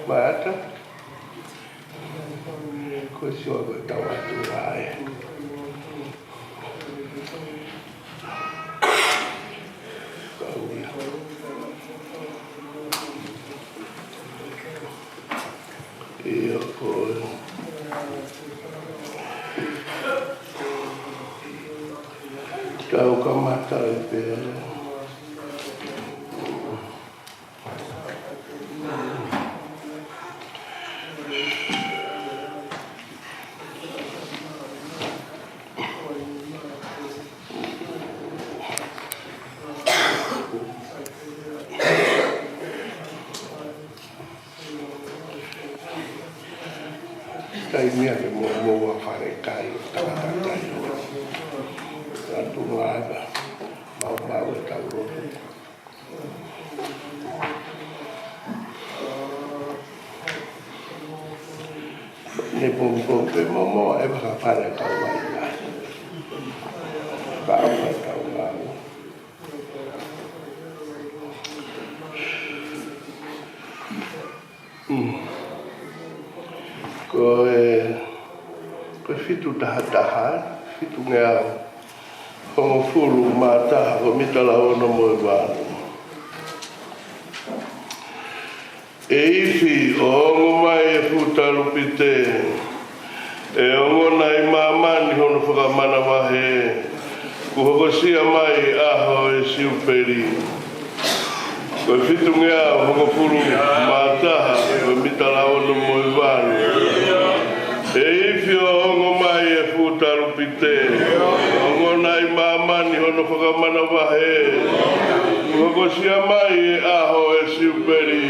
Bata kusio kutawaturai iyo pun kau kamata itu kai mia ke mo fare kai tata kai atu ngada mau mau tahu ne pung pe momo e baka pare ka wai la ka wai ka wai ko fitu taha fitu ngea Hongo fulu mata ko mitala ono mo wanu. E ifi o ongo mai e futalu pite. E ongo nai mamani hono whakamana wahe. Kuhokosia mai aho e siuperi. Ko fitu ngea hongo fulu mata ko mitala ono mo wanu. E ifi o ongo mai e futalu pite. Ongo nai mamani hono whakamana wahe. Kuhokosia mai e aho e siuperi.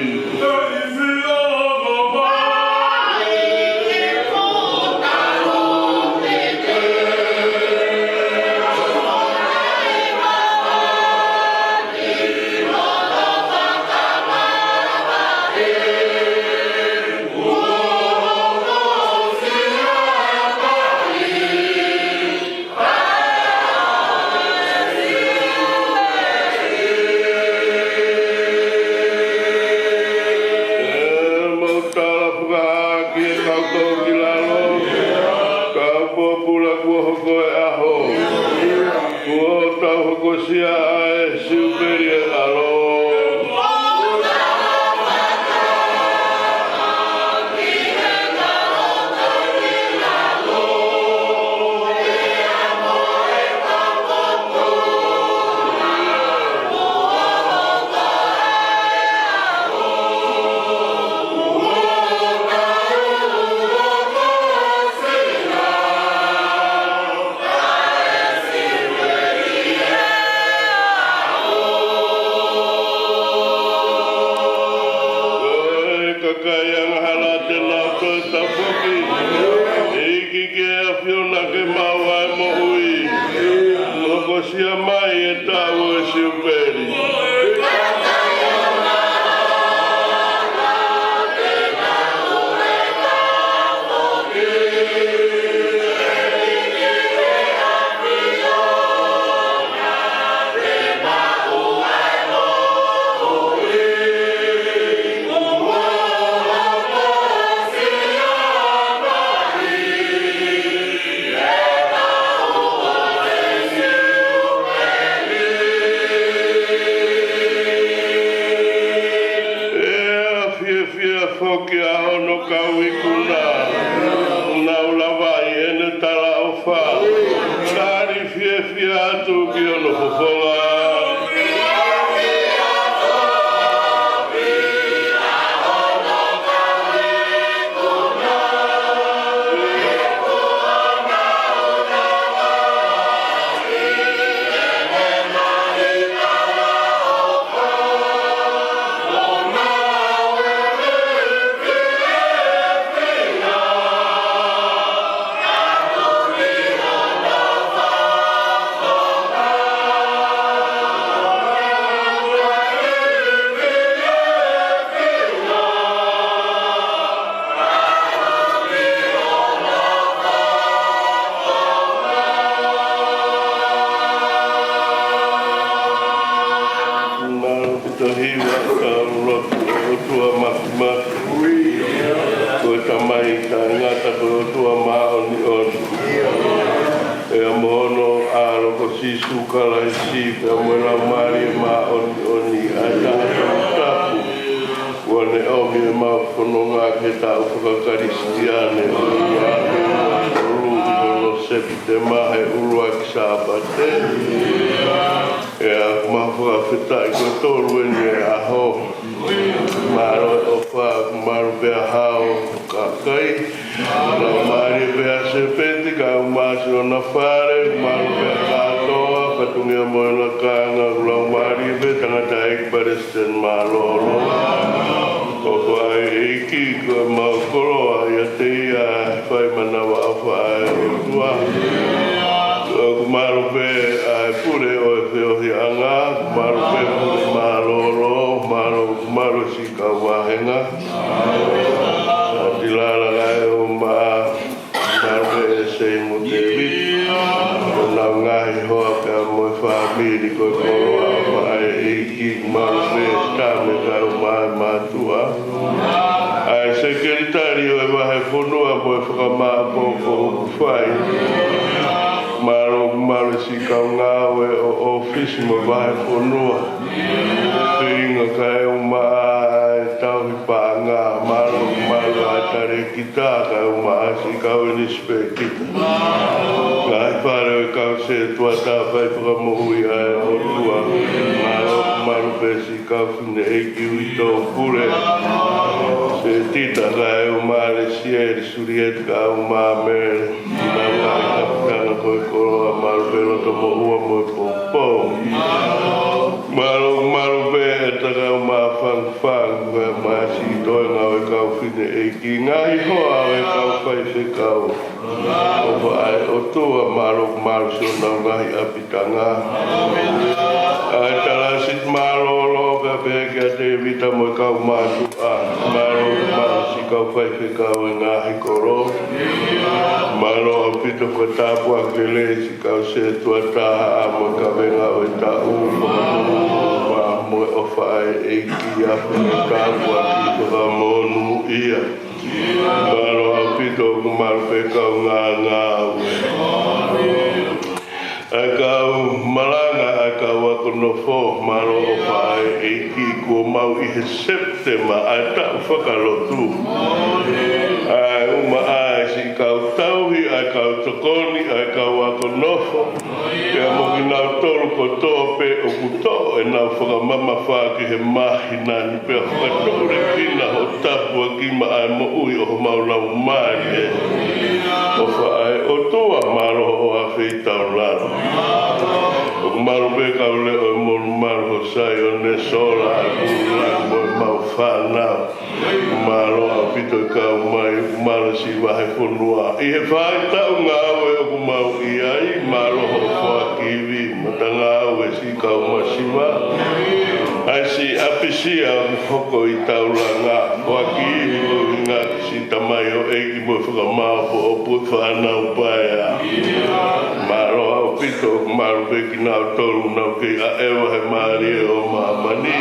Dilala lai o ma ko koroa mai e ki marupe stame ka mai matua ai sekretario e vai fonua mo whakama po fai maro si kaunga o office mo vai fonua pinga kai uma tau panga maro atare kita ka uma si kau ni spekita ngai pare ka se tua ta vai para mo ia o tua maro pesi ka fune e ki to pure se tita ka uma le sier suriet ka uma mer na ka ko ko maro pero to mo po Maru be taka ma fang ma si to nga we ka fine e ki ngai ho e ka fai se ka o ai o to maru so na ngai apitanga ai tala sit maru lo ka be ka te vita mo ka ma tu maru si ka fai se ka ngai koro maru apito ko ta po akele si ka se tu ta mo ka be nga o ta mo o fai e ki a ka wa ki to monu ia maro apito marpe ka nga aka malanga aka wa kono fo maro o fai e ki ko mau I septema ata whakalotu ai uma ai si kau tauhi ai kau tokoni ai kau wa kono fo Pea mo ki nau tolu ko tope o kuto e nau whakamama whaki he mahina ni pea whakatore kina ho tapua ki ma ai mo ui o maulau mai o whaai o tua maro o a whitau laro. O maro pe kau le o moru maro ho sai o ne sola a kurai mo mau whanau. Maro a pito kau mai maro si wahe whonua. I he whaai tau ngā we o kumau I ai maro ho whakiwi matanga we si kau masiwa. Ai si apisia o hoko I tauranga whakiwi o ngā si tamai o eiki mo whakamau o pui whanau paia. Maro a pito maro peki nau tolu nau ki a ewa he maari o maamani.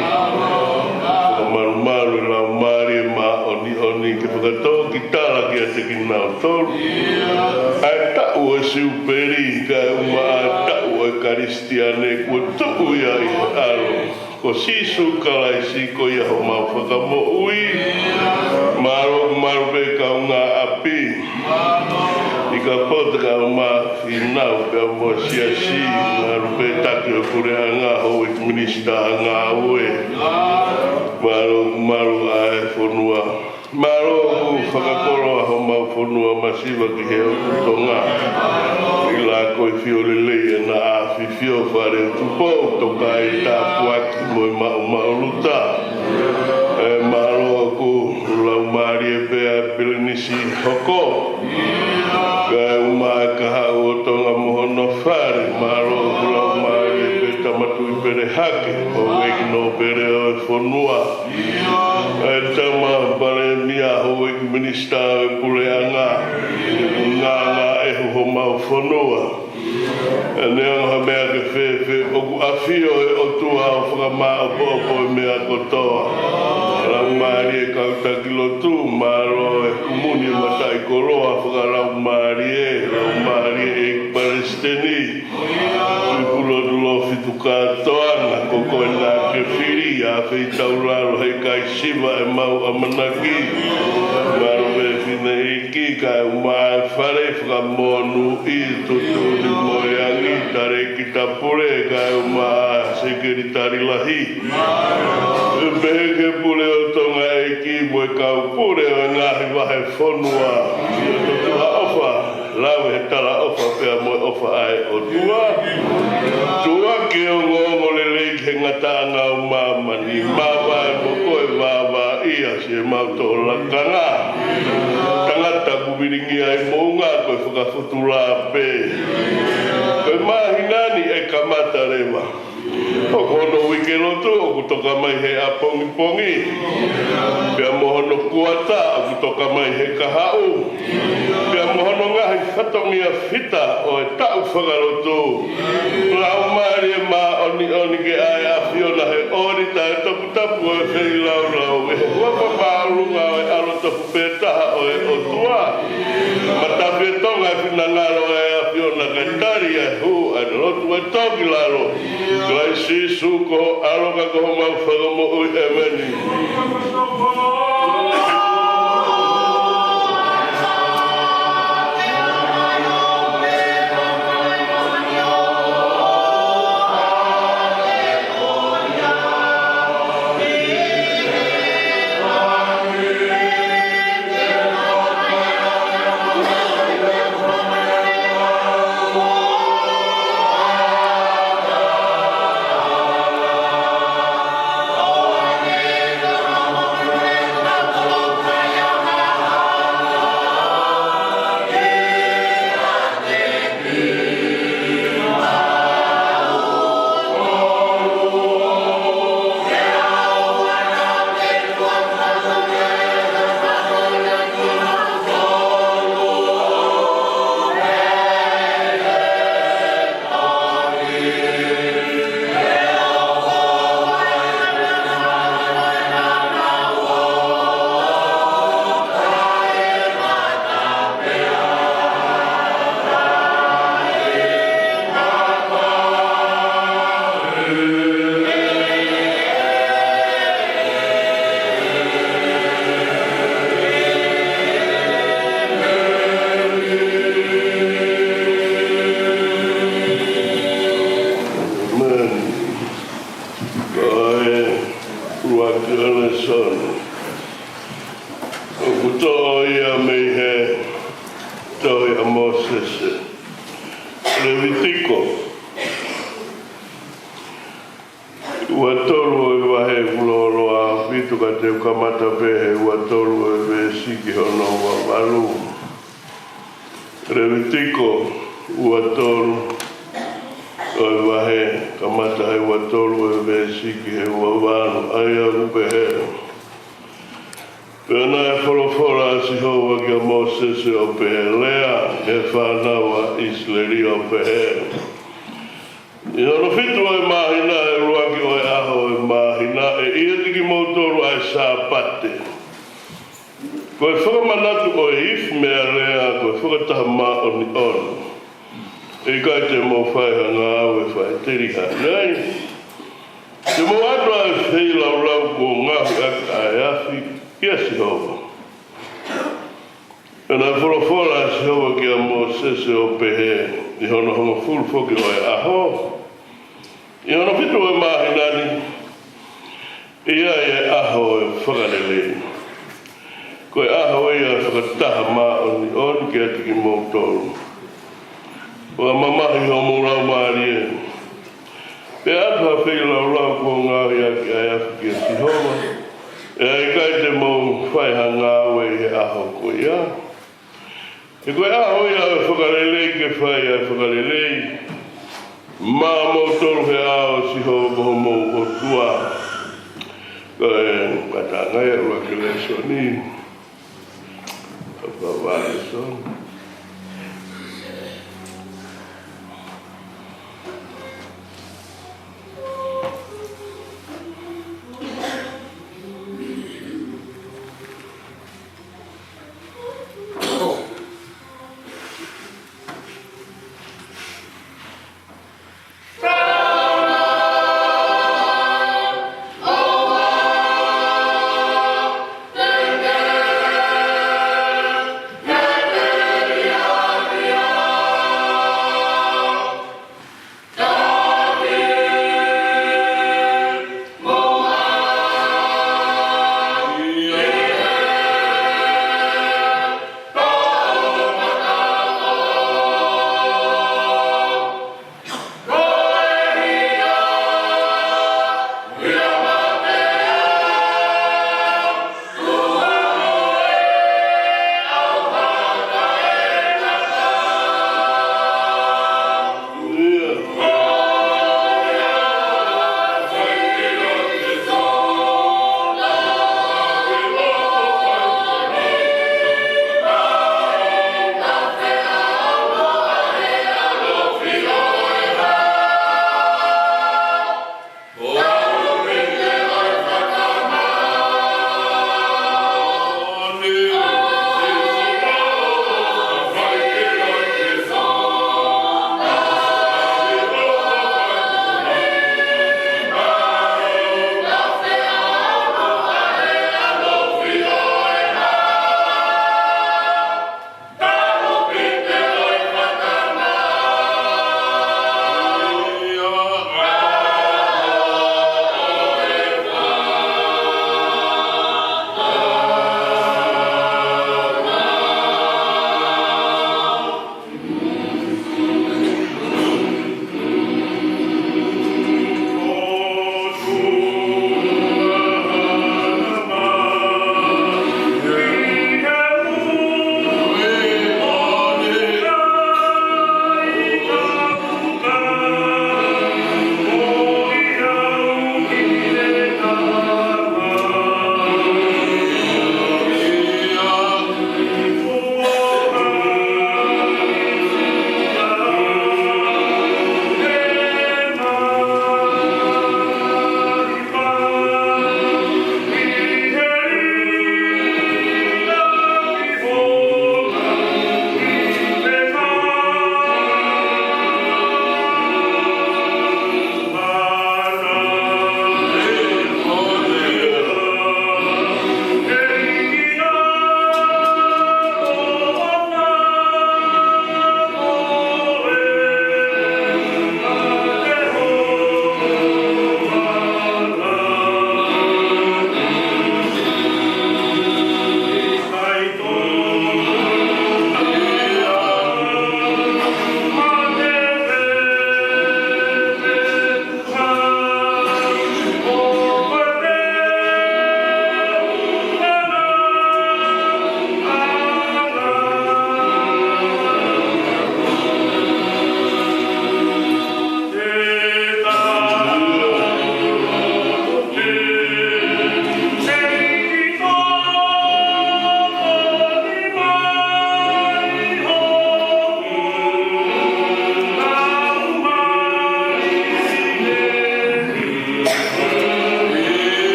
Maru lau maari ma oni ke whakatau ki tala ki a te ki nau tolu. Ai tau e siuperi ka uma a tau e karistiane kua tuku ia I aro. Ko sisu kalai si ko ia ho mau whakamo ui. Maru pe ka unga api. I ka pota ka uma whinau ka mo siasi. Maru pe taki o kure anga ho I minista anga ue. Maru ai whonua. Maru whakakoro ho mau whonua masiva ki he o kutonga. I la koe whiolele e na a whiwhio whare tupo toka I tā puaki mo I mauruta. Maru aku lau maari e pēa pilinisi hoko. Ka umai ka hau o tonga mohono whare. Maru aku lau maari e pēa tamatu I pere hake. O weki no pere o e whonua. Tama pare mia ho weki minista e pule anga. Ngā e ho mau whonua. Nea ha mea ke whewhe, o ku awhio e o tua o whakama o popo e mea kotoa. Rau maari e kautaki lotu, maro e kumuni matai koroa, whakarau maari e Palestini. Pulo dulo fitu katoanga, koko e nā ke whiri, a whei tauraro hei kai siva e mau amanaki. Maro e whine iki, kai umai whare whakamonu I tutu ni moeangi, tare ki tapure, kai umai sekeritari lahi. Beheke pule o tonga eki, moe kau pure o ngahi wahe whonua. I o tutu haofa, lau he tala ofa pea moe ofa ai o tua. Tua ke o ngongo lelei he ngata anga o mamani, mawa e moko e wawa ia se mauto lakanga. Tangata kumiringi ai mounga koe whakawhutula pe. Koe mahinani e kamata rewa. O kono wike lotu, o kutoka mai he a pongi. Pea mohono kuata, o kutoka mai he kahau. Pea mohono ono ngahi whatongia whita o e tau whakaroto. Lau maari e mā oni ke ai a whiona he ori ta e tapu tapu o e wheri lau lau. E he wapa pālunga o e alo tapu pētaha o e o tua. Ma tapu e tonga e whina ngaro e a whiona kai tari e hu e rotu e toki laro. Kai sisu ko alo ka koho mau whakamo ui e meni.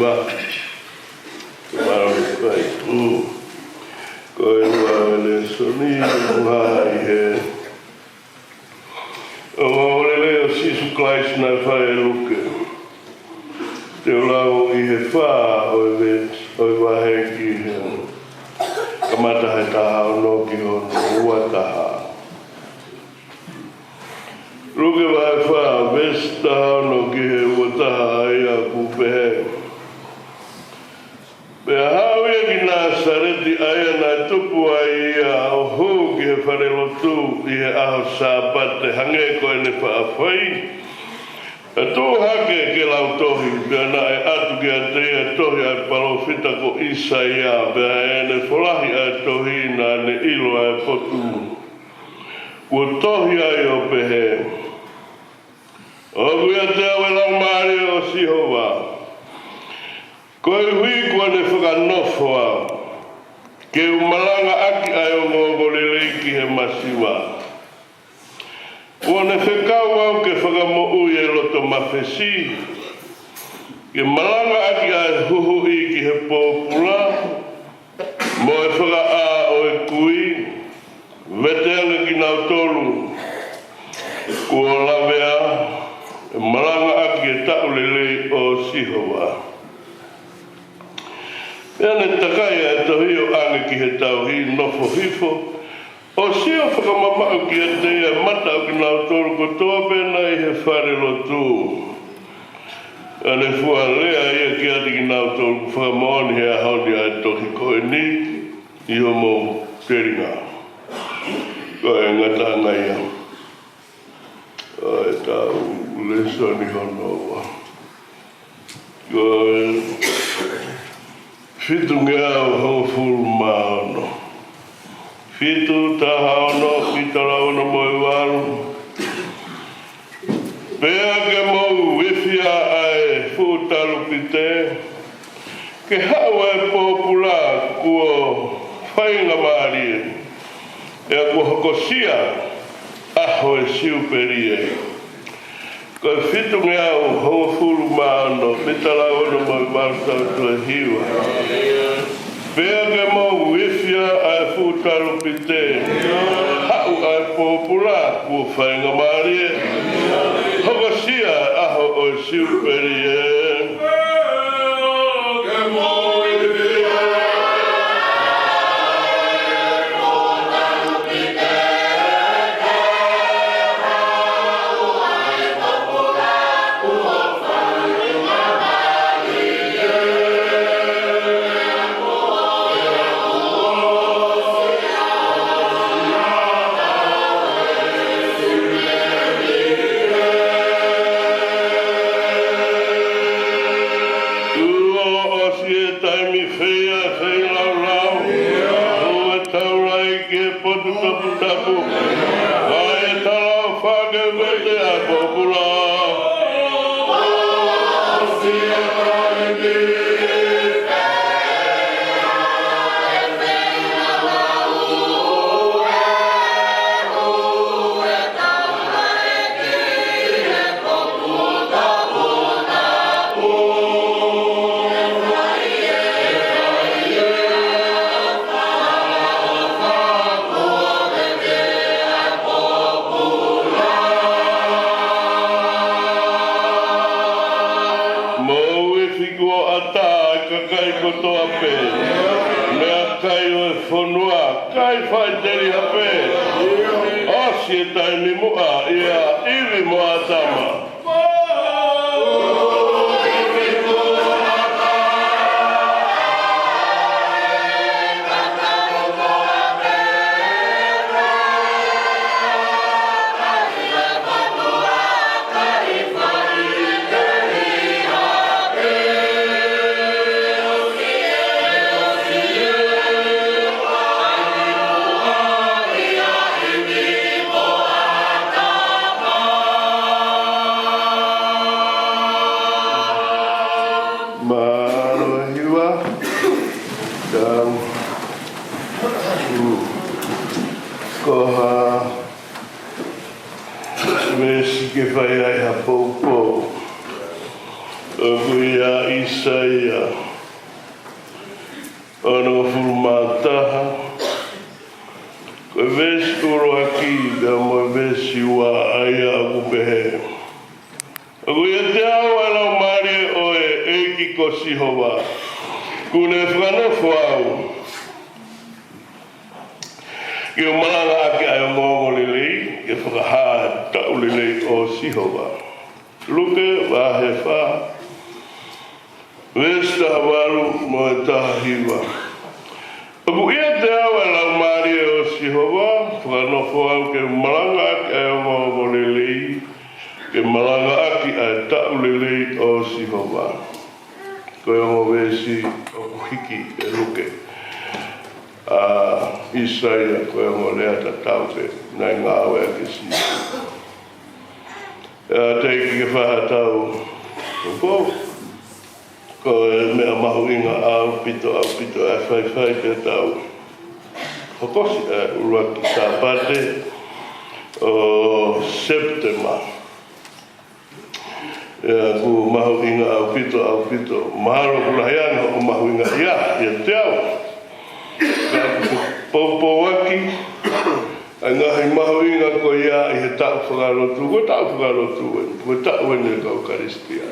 iwa. Kemaro kai. Koe hua le soni uhai he. O ngā leo sisu Christ na whae luke. Te olau I he wha o e wahe ki he. Kamata he taha o no ki hono ua taha. Luke wahe wha ves taha o no ki he ua taha ai a kupehe. Pea hau ia ki nā sareti aia nā tupu ai ia o hou ki he whare lotu I he aho sāpate hange koe ne whaawhai. E tō hake ke lau tohi, pea nā e atu ki a teia tohi ai palofita ko Isaia, pea e ne wholahi ai tohi nā ne ilo ai potu. Ua tohi ai o pehe. O kuia te awe lau maari o Sihova. Koe hui kua ne whakanofoa. Ke umalanga aki ai o ngōgo leiki he masiwa. Ua ne whekau au ke whakamo ui e loto mawhesi. Ke malanga aki ai huhu I ki he pōpula. Mo e whaka a o e kui. Veteanga ki nau tolu. Ua lawea. E malanga aki e tau lelei o Sihova. Pea ne takai e tohi o ange ki he tauhi nofo hifo. O sio whakamamau ki a teia mata o ki nau tōru ko toa pēna I he whare lotu. Ane fua lea ia ki ati ki nau tōru ko whakamoani he ahoni ai tohi koe ni I o mō teringa. Koe ngata ngai au. Koe tau lesoni honoa. Koe fitu ngea o hau fulu maono. Fitu taha ono, pitara ono moe waru. Pea ke mou wifia ai futalu pite. Ke hau ai popula kuo whainga maari. Ea kuo hokosia aho e siuperie. Koe fitu ngea o hau fulu maono, pitara ono moe waru tau tue hiwa. Pea ke mau wifia ai futalu pite. Hau ai popula kua whainga marie. Hokosia aho o siuperie. Ke mau wifia ai futalu pite. Hau ai popula kua whainga marie. Isaia Ono furmataha. Ko vesi uro aki da mo vesi wa aya ubehe. Ako ia te awa lau mari o eki ko sihova. Kune whanofo au. Ki o malanga ake ai o ngongo lelei, ki whakaha tau lelei o sihova. Luke wahe wha. Vesta hawaru mo e taha hiwa. Aku ia te awa lau mari o sihova, whanofo au ke malanga ake ai o ngongo lelei, ke malanga ake ai tau lelei o sihova. Koe o vesi o kuhiki e luke. Isaia koe o lea ta tau ke nai ngā awe ake si. Teiki ke whaha tau. Koe mea mahu inga au pito e whai te tau. Hokosi e uruaki tā pate o September. Ku mahu inga au pito. Maharo kurahiana o mahu inga ia te au. Popo waki. Ai ngahi mahu inga ko ia i he tau whakarotu. Ko tau whakarotu. Ko tau wene ka Eucharistia.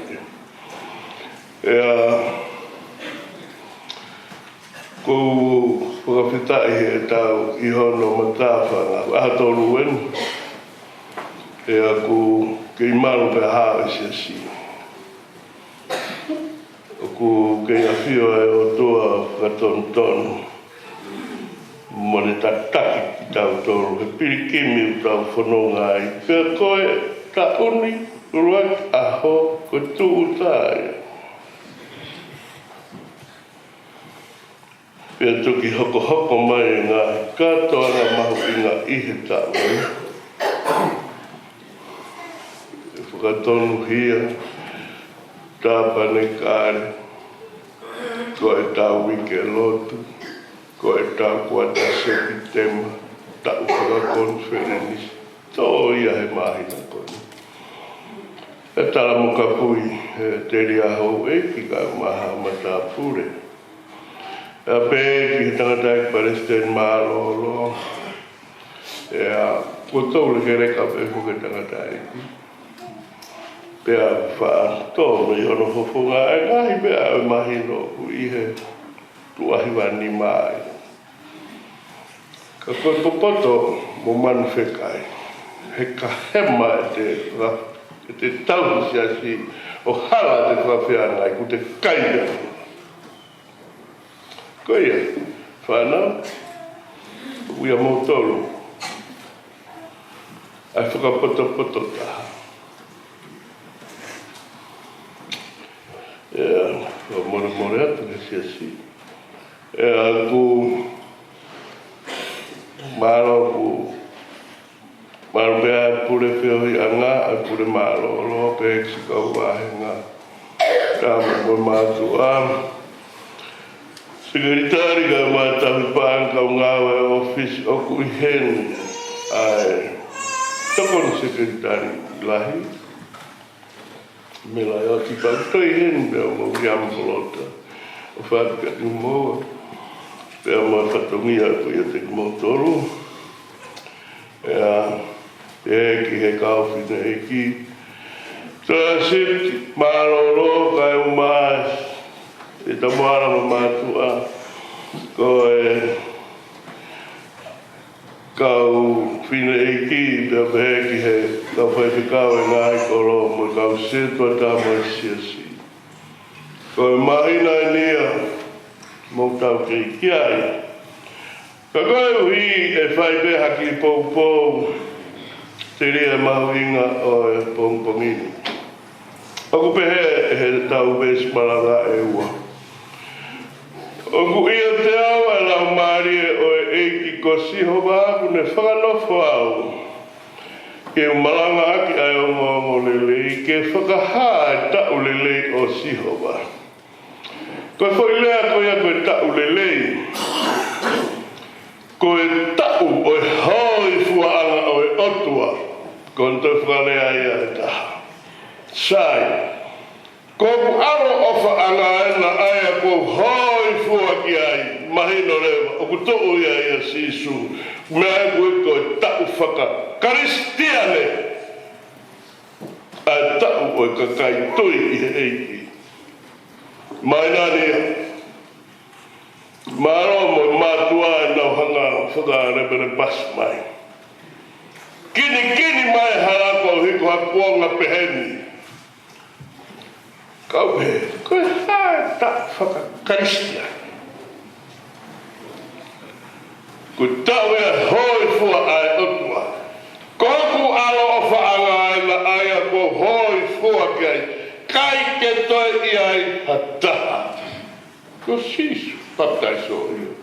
Ko whakawhitai he tau i hono matawhanga. Aha tolu wenu. Ku kei maru pe hawe si asi. Ku kei awhio e o toa whakatonu. Mone tataki ki tau tolu. He pirikimi u tau whanonga ai. Pea koe ta uni ruak aho ko tuu tai. Pea toki hoko mai ngā katoa ngā mahu i ngā ihe tau. Whakatonu hia, tāpane kāre, ko e tau wike lotu, ko e tau kuata sepi tema, tau whakakonferenis, tō ia he mahina kone. E tala muka pui, te ria hou e ki ka maha mata pure. E pe ki he tangata e Palestine mālo, e a kutau le reka pe huke tangata e ki. Pea wha tōno i ono hofonga e ngahi pea e mahino ku i he tuahiwa ni mai. Ka koe popoto mo manu whekai. He ka hema e te tau si asi o hala te whawhiangai ku te kaia. Koe ia, whanau, uia mō tolu. Ai whakapoto taha. More atu ke si. Ku maro pea pure whiohi anga, pure maro lo pe kikau wahenga. Kama mo mātua. Sekretari ka mātahi pānka o ngāwe office o kui hen. Ai, tokon sekretari lahi. Mela ia ki toi hen pea mo kiam polota. O whātika ni moa. Pea mo whatongia ko ia te kumotoru. Ki he kauwhina e ki. Tua sipti maroro kai o maas. E tamuara mo mātua. Ko e kau whina e ki, pea pehe ki he kau whaipikau e ngāi koro mo kau setua tā mo e siasi. Ko e mahina e nia, mo tau kei kiai. Ka koe ui e whaipeha ki pou, te ria mahuinga o e pongpongini. Oku pehe e he tau besi maranga e ua. Oku ia te awa lau marie o e eiki ko sihowa aku ne whakanofo au. Ke malanga aki ai o ngongo lelei, ke whakaha e tau lelei o sihowa. Koe whailea koe a koe tau lelei. Koe tau o e hoi fuaanga o e otua. Ko nto whakalea ia e taha. Sai. Ko aro o whaanga e na aia ko hoi fuaanga fua ki ai mahino lewa o ku to'u ia sisu mea koe koe ta'u whaka karistiane a ta'u o ka kai tui i he eiki mai nania maro mo matua e nau hanga whaka rebere bas mai kini mai harako hiko hakuonga peheni kau he koe hae ta'u whaka karistiane ku ta'u e hoi fua ai otua koku alo o whaanga ai na aia ko hoi fua kai kai ke toi i ai hataha ko sisu patai so iu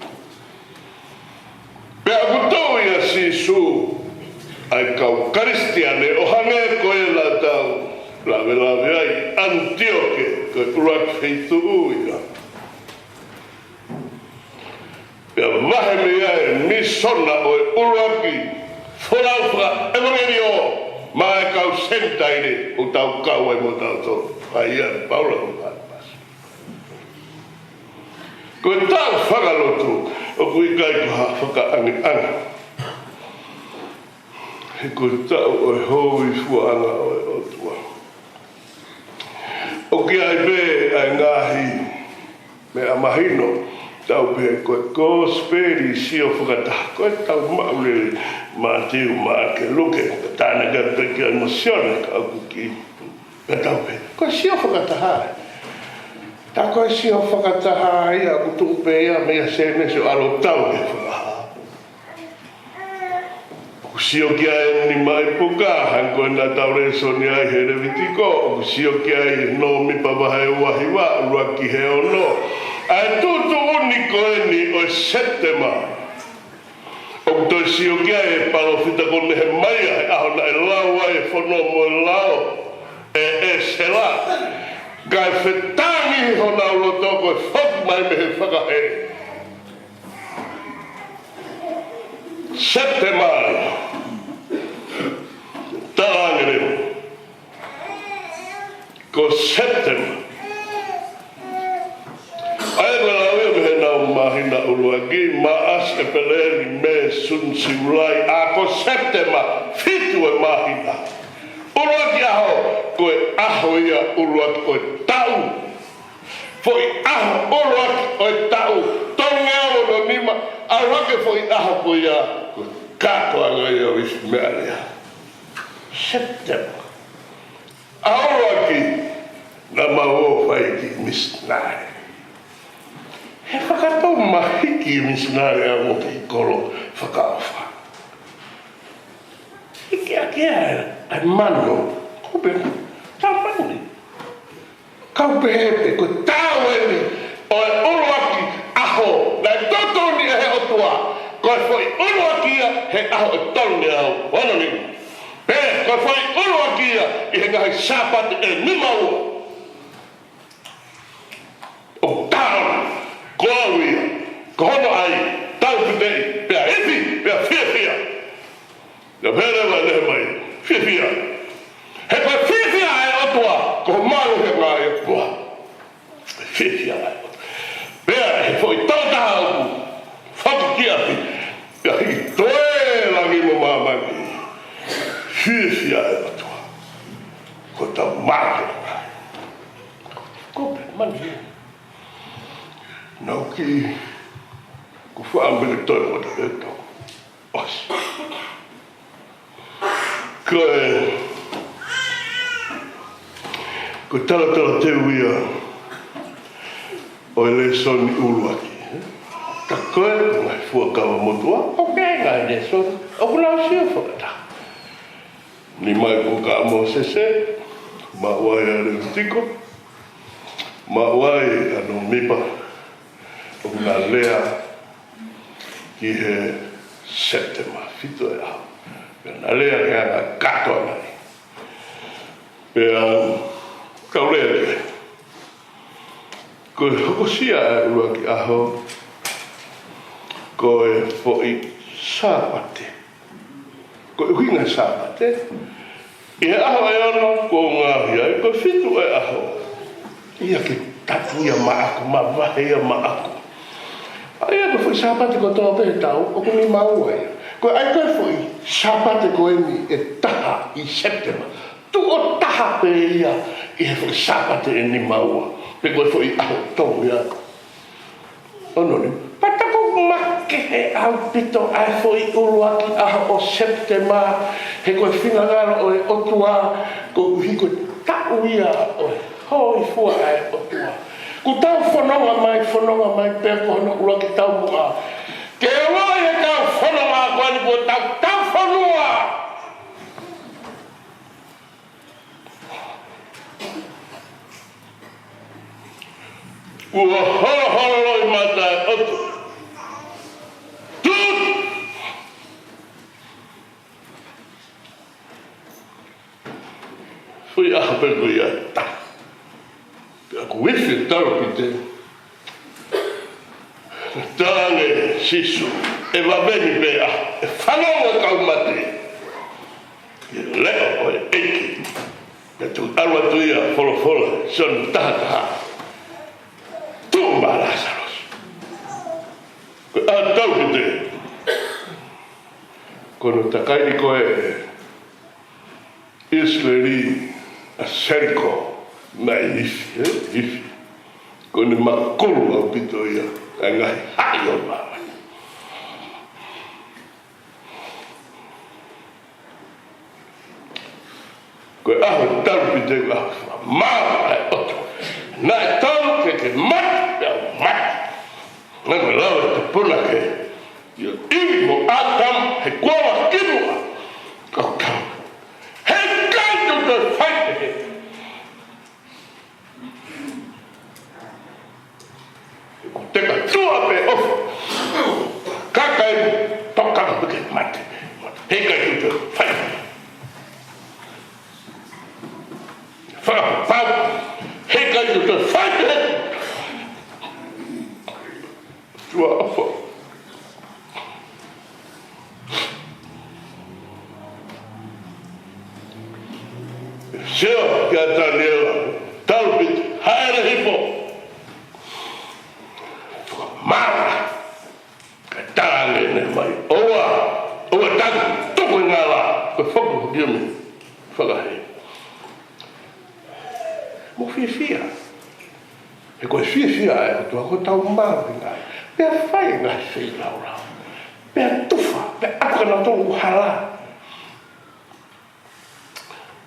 pea ku tau ia sisu ai kau karistiane o hange koe la tau lawe ai Antioke koe urak feitu uia pea mahe mea e misona o e uraki whorauwha evangelio mai kau sentaire o tau kau ai mo tau tō ai ia paula o pārpas koe tau whakalotu o kui kai koha whakaangi anga he koe tau o e hoi fuanga o e otua o ki ai be ai ngahi me a mahino tau pe koe kosperi sio whakataha koe tau maulele ma tiu ma ke luke tāna ka peke emosione ka aku ki pe tau pe koe sio whakataha ta koe sio whakataha ia aku tupe ia mea sene sio alo tau e whakaha ku sio kia e ni mai puka hanko na tau reso ni ai he revitiko ku sio kia e no mi papaha e wahiwa ruaki he ono ai tutu uniko e ni o setema o toi sio kia e palofita kone he maia e aho na e lau ai e whono mo e lau e se la kai whetani hona ulo toko e whok mai me he whakahe setema talangere ko setema ai lawe me na mahina uluagi maas e peleri me sun siulai a ko septema fitu e mahina uluagi aho koe aho ia uluagi koe tau foi aho uluagi koe tau tongeo no nima arwake foi aho koe ia koe kato anga ia wismealia septema a uluagi na maho faiki misnai he whakatau mahiki misinare a mo ki koro whakawha. Hiki a kia ai mano, kope tau mani. Kaupe hepe, ko tau ene, o e uruaki aho, lai totoni e he otua, ko e foi uruakia he aho e toni au, wano ni. Pe, ko e foi uruakia i he ngahi sapate e nimaua. O tau, Gloria, kono ai, tau putei, pea hipi, pea whiawhia. Na pere wa lehe mai, whiawhia. He koe whiawhia e otua, ko maru he ngā e otua. Whiawhia e otua. Pea he foi tautaha oku, whaku ki api, pea hiki toe langi mo mamani. Whiawhia e otua. Ko tau māke ngā. Kope, mani. Nau ki ku whaambele toi o te tau. Os. Ko tala te uia o le soni uruaki. Ta koe ngai fuakawa motua. Ok, ngai le soni. O kulau sio whakata. Ni mai puka amo sese. Ma wai a revitiko. Ma wai ano mipa. O nga lea ki he septema, fito e aho. Pea na lea ke anga kato anai. Pea kau lea lea. Ko e hokosia e ua ki aho, ko e foi sāpate. Ko e huinga sāpate. I he aho e ono, ko ngā hia, ko fitu e aho. Ia ki tapuia ma aku, ma vahea ma aku. Ia ko foi sapate ko tō pe tau, o ko ni mau ai. Ko ai koe foi sapate ko ni e taha I September. Tu o taha pe ia, I he foi sapate e ni mau. Pe koe foi aho tō ia. Ono ni, patako make he au pito ai foi ulu aki aho o September. He koe whingangaro o e otua, ko hiko tau ia o e hoi fua ai otua. Ku tau whanonga mai pēr ko hana ula ki tau mua. Ke ua e tau whanonga koe ni ko tau whanua. Ua holo loi matai otu. Tut! Fui aha pēr ko ia ta. Aku wifi tau ki te tāne sisu e wabeni pēa e whanonga kau mate e leo o e eki e tu arwa tu ia wholofola son taha tu ma Lazaros ko a tau ki te kono takai koe Israeli a Seriko mai ifi, ifi. Kone makuru au pito ia, a ngai hai o mawa. Koe aho taru pito ia, mawa ai oto. Nā e taru ke mat, au mat. Nā me lawa te puna ke, ia iwi mo atam, he kuawa kinua. Kau kau. He kanto te whaite he. Teka tua pe ofu. Kakai toka buke mate. Heka tu fai. Fala pau. Heka tu fai. Tua ofu. Sio que atanela. Talbit haere hipo. Mara, katane ne mai. Oa taku, toko ngala, ko foku diumi, whakahe. Mo fia. E koe fia e o tua ko tau maru ngai. Pea whai ngai sei laura. Pea tufa, pea akana tōku hala.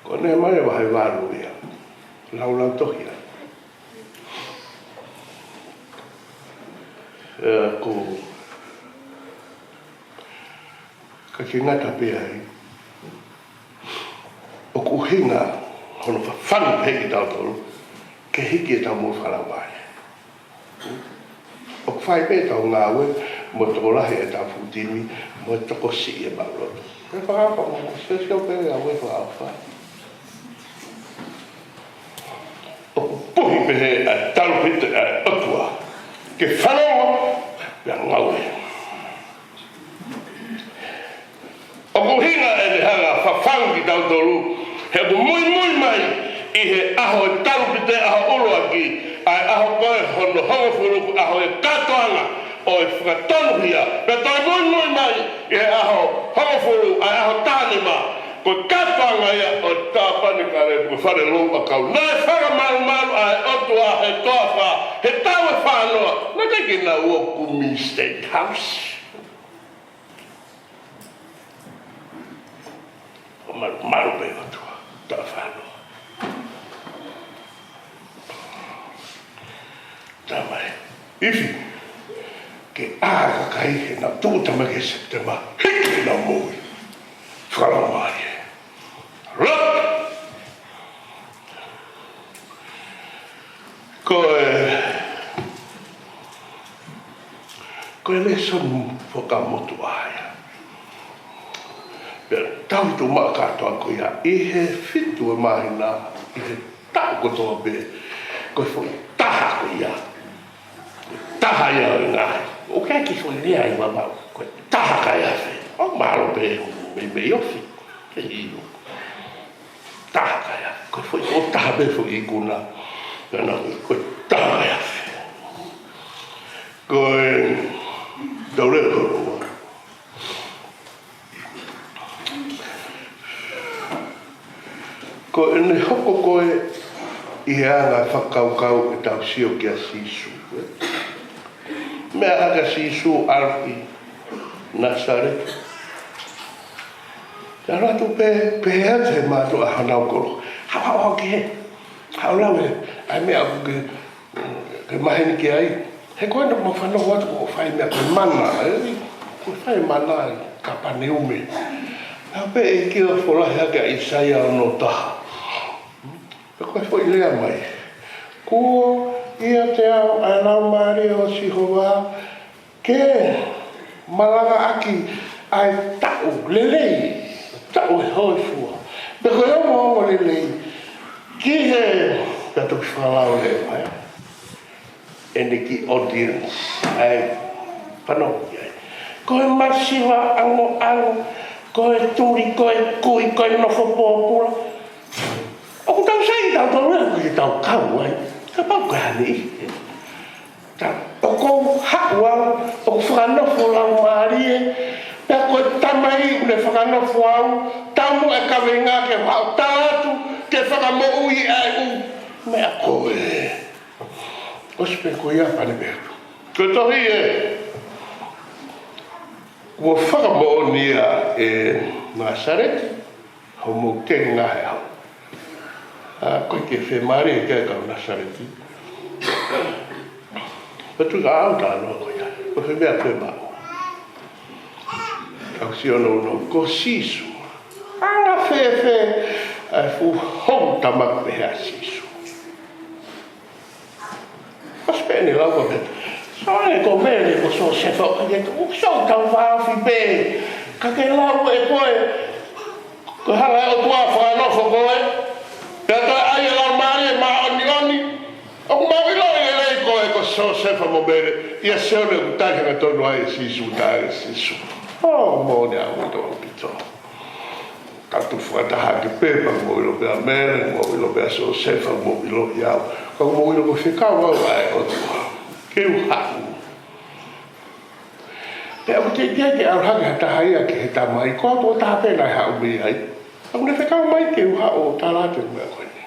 Ko ne mai wahai waru ia, laura tohia. Ko ka ki ngata pēa ai o ku hinga hono whanu peki tau tolu ke hiki e tau mo whanawai o ku whai pē tau ngāwe mo toko lahi e tau futimi mo toko si e mauroto e whakapa mo sio pēre a wefa au whai o ku puhi pehe a talu pite a otua ke whanonga pia ngaue. O ku hinga e ne hanga whawhangu ki tau tolu, he ku mui mai I he aho e taru pite aho uro aki, ai aho koe hono hongofuru aho e katoanga o e whakatonu hia. Pea toi mui mai I he aho hongofuru ai aho tānima, ko katoanga ia o tāpani kare ku whare lumpa kau. Nā e whakamaru ai otua he toa he tau e whanoa, na teki na ua Kumi State House. O maru pe otua, tā whanoa. Tā mai, iwi, ke āka kai he na tūtama ke September, hiki na mui, whakamari e. Rap! Koe le son whakamotu aia. Pea tau tu maa katoa ko ia, I he fitu e mahina, I he tau kotoa pe, koe fo taha ko ia. Taha ia o ngai. O kai ki fo lea I mamau, koe taha kai afe. O malo pe, me ofi, ke hino. Taha kai afe, koe fo o taha pe fo I kuna. Koe taha kai afe. Koe Taure horo. Ko ene hoko koe I anga whakaukau e tau sio ki a sisu. Mea haka sisu alki Nasaret. Ka ratu pe te mātu a hanau koro. Hau ki he. Hau lau he. Ai mea aku ke maheni ki ai. He koe na mawhanau watu ko whai mea koe mana. Ko whai mana I ka pane ume. Nā pe e kia wholahi hake a Isaia no taha. Pe koe fo I lea mai. Kua ia te au a lau maare o sihoa. Ke malanga aki ai tau lelei. Tau e hoi fua. Pe koe o mo lelei. Ki he tatu whalau le mai. Ene ki audience. Ai whanau ai. Koe masiwa ango ango. Koe turi, koe kui, koe nofo pōpura. Oku tau sai tau tau rea koe tau kau ai. Ka pau kahani. O kou haku au, o ku whakanofo lau maari e. Pea koe tamai ule whakanofo au. Tamu e kawenga ke whao tātu. Ke whakamo ui ai u. Mea koe. Ospe koe ia pane beatu. Koe tohi e. Kua whakamo nia e Nasaret. Hau mo ke ngahe au. Koe ke whemari e kia kau Nasareti. Patu ka au tānoa koe ia. Koe whemea koe mao. Kau si ono no ko sisu. Anga whewhe. Ai fu hou tamak mehea sisu. Paspeni lau ka peta. Soane ko mele ko so sefa. Ka so tau whaafi pe. Ka ke lau e koe. Ko hala e o tua whanofo koe. Pea toi ai e lau maari e maa oni oni. O ku mau ilo e lei koe ko so sefa mo mele. Ia seone ku tākanga tonu ai e sisu tāre sisu. Mo ne au to pito. Katu whataha ke pepa mo ilo pea mele. Mo ilo pea so sefa mo ilo iau. Ka mo ilo ko whikawa ai o tua. Keu haku. Pea o te kia ke aurhanga hata haia ke he tamai. Ko ato o tāpena e hau mi ai. Aku ne whekau mai keu hao tā rāte mea koe ni.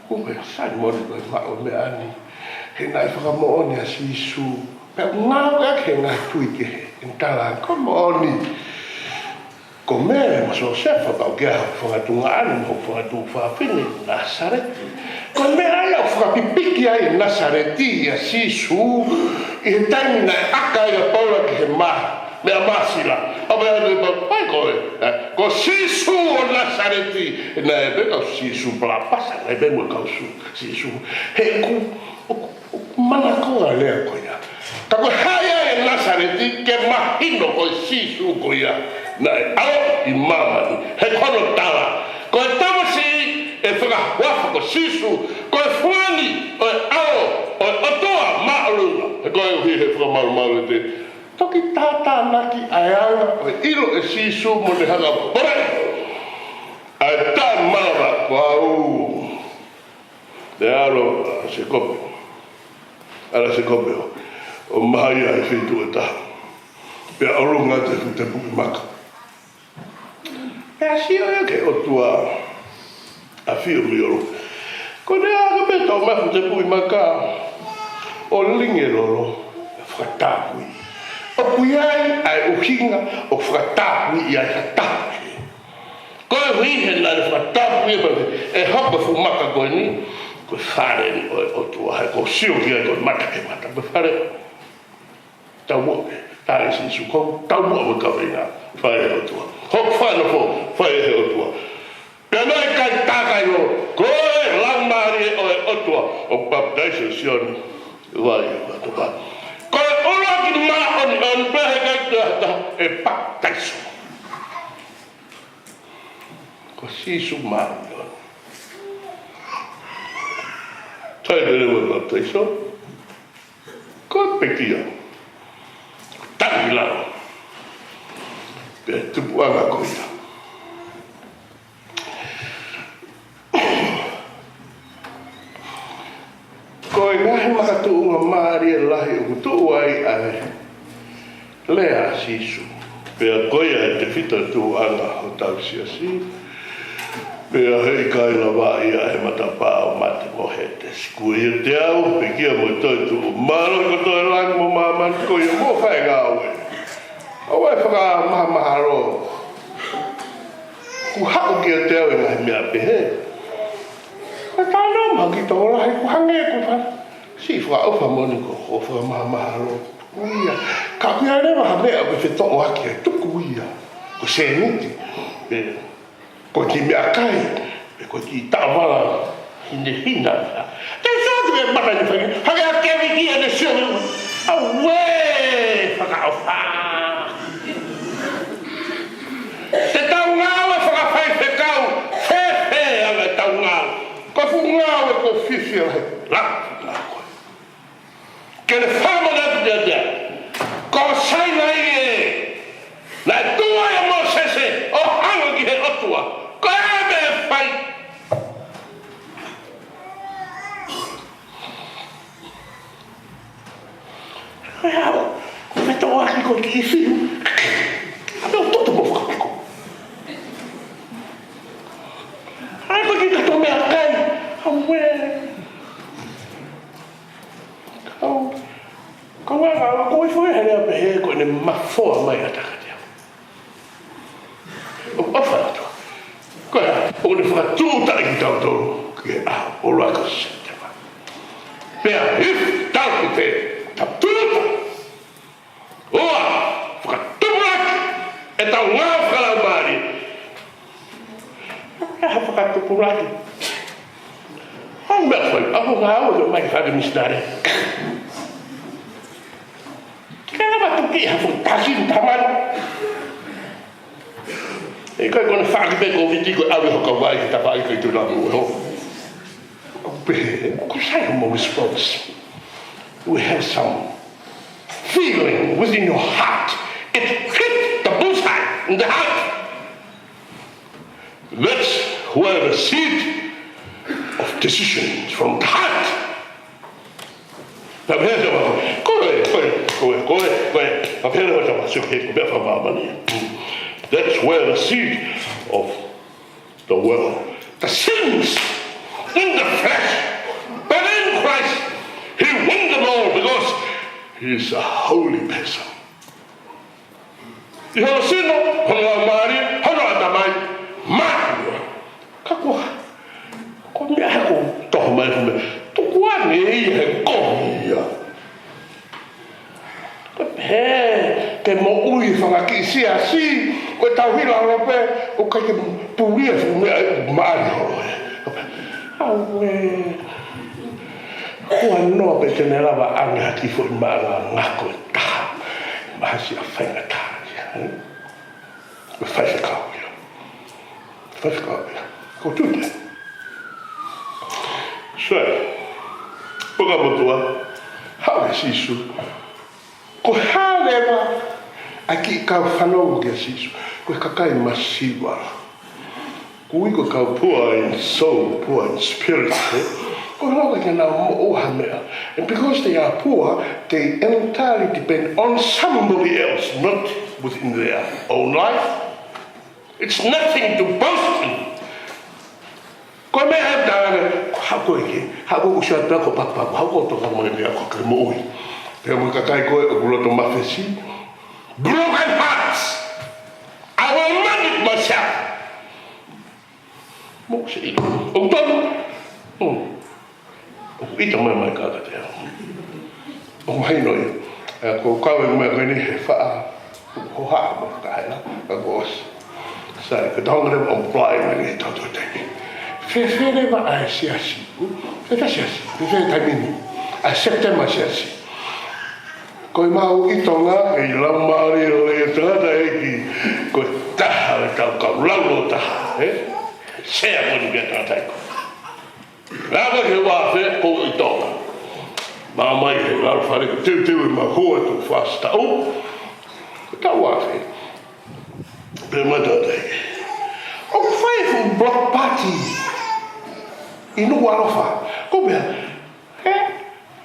Ko mea sai mori koe mao mea ani. He nai whakamooni a sisu. Pea ngāu ea ke ngā tui ke he. In tāra ko mooni. Ko mea ma so sefa kau kia whakatunga ani mo whakatu whawhine Nasareti. Ko mea ai au whakapipiki ai Nasareti a sisu. I he taimina e aka i a paula ki he maha. Mea masila. A mea pai koe. Ko sisu o Nasareti. E nai be kau sisu pala pasa. Nai be mo kau sisu. He ku mana koa lea koe ia. Ka koe haia e Nasareti ke mahino koe sisu koe ia. Nai au I mamani. He kono tala. Koe tamasi e whakahuafa ko sisu. Koe fuani o e ao o e otoa maurunga. He koe uhi he whakamaru te. Toki tātā naki aianga o e ilo e sisu mo ne hanga pore. Ai tā mara ko au. Te aro se kope. Ara se kope o. O mahai ai whitu e taha. Pea orunga te puki maka. Pea sio e ke o tua a whiu mi oru. Ko ne aga peta o mahu te puki maka. O linge lolo. Whakatapui. O puiai ai uhinga o whakatapui I ai hatapui. Koe huihe nare whakatapui e hapa fu maka koe ni. Koe whare ni o tua hai ko sio ki ai koe mata ke mata. Koe whare tau mua ke. Tāre sisu ko tau mua me kawe ngā. Whare o tua. Hok whana po whare he o tua. Pea noi kai tākai o koe langmari o tua. O baptization sioni. Vai o tua. Koe ora ki maa on pehe kaikta e baptaiso. Ko sisu maa on. Taide lewe baptaiso. Ko pekia. Tangi lao. Pea tupu anga koia. Koe ngahe makatu unga maari e lahi o tu ai ai lea sisu pea koia te fita tu anga o tau siasi pea hei kai lava ia he matapa o mate mo he te skui te au pe kia mo toi tu maro ko toi lang mo maman koia mo whai gawe o wai whaka maha maharo ku hako kia te au e ngai mea pe he ka tāna maki tō rahi ku hange ku wha si wha uwha moni ko o wha maha maharo uia ka pia rewa ha mea pe whetō aki e tuku ia ko se niti ko ki mea kai ko ki tāwala hina te sōtu e mara ni whaki hake a kewi ki ane sēnu awe whaka awha te tau ngāwe whakawhai whekau whewe anga tau ngāwe ko fu ngāwe ko whiwhi rai laku ngā koe kene whamana pia ko saina i e na tua e mo sese o hanga ki he otua ko e me whai koe hao ko wheto aki ko ki i whiu a me o toto mo whakapiko ai ko ki kato mea kai hawe ko wanga ko i foi hele pe he ko ne mafoa mai ataka te o ofa to ko o ne fa tuta i tau to ke a o la ko se te va pe a if tau ki te ta tuta oa fa tuta e tau ngā whakala mari e ha fa tuta ai mea whai aho ngā o mai whaka misnare ki ha fu tasi taman e kai kona whaki pe ko viti ko awe hoka wai ki ta whai kai tu ramu ho pe ko sai mo response we have some feeling within your heart it hit the bullseye in the heart that's where the seed of decisions from the heart that's where the seed of the world, the sins in the flesh, but in Christ, He won them all because He is a holy person. You have seen Mari, Hanadamai, Mari. Kakwa, Komia Hako, Tohman, Tukwani, Komia. He, te mo ui whakaki si a si, koe tau hira rope, o kai te puria whumea maari horo e. Aue, kua noa pe tene rawa anga ki fo i maara ngako e taha, mahasi a whainga taha. Koe whaise kau ia. Whaise kau ia. Ko tūte. So, puka motua, hau e sisu, ko halewa aki kau whanau kia sisu ko kakai masiwa ko iko kau poor in soul, poor in spirit ko rawa kia na oha mea and because they are poor they entirely depend on somebody else not within their own life it's nothing to boast in ko mea he tāne hako ike hako usiata ko papapu hako toka mo mea ko kai mo ui pea mo kakai koe o kuloto mawhesi broken hearts I will manage myself mo se ito o tonu o ito mai kaka te o mai noi ko kawe mai koe ni he wha ho haa mo kahaina ka koos sai ka taonga rewa o plai mai ni tautu teni whewhe rewa ai siasi whewhe siasi whewhe taimini a September siasi koe mau i tonga e lau maari o e tangata e ki koe taha e tau kau laulo taha sea koni mea tangata e ko rāwa ke wāwhe ko i tonga mā mai he lau whare ko tiu i ma hua tu whasta o ko tau wāwhe pe matata e o whai fu block party i nu arofa ko mea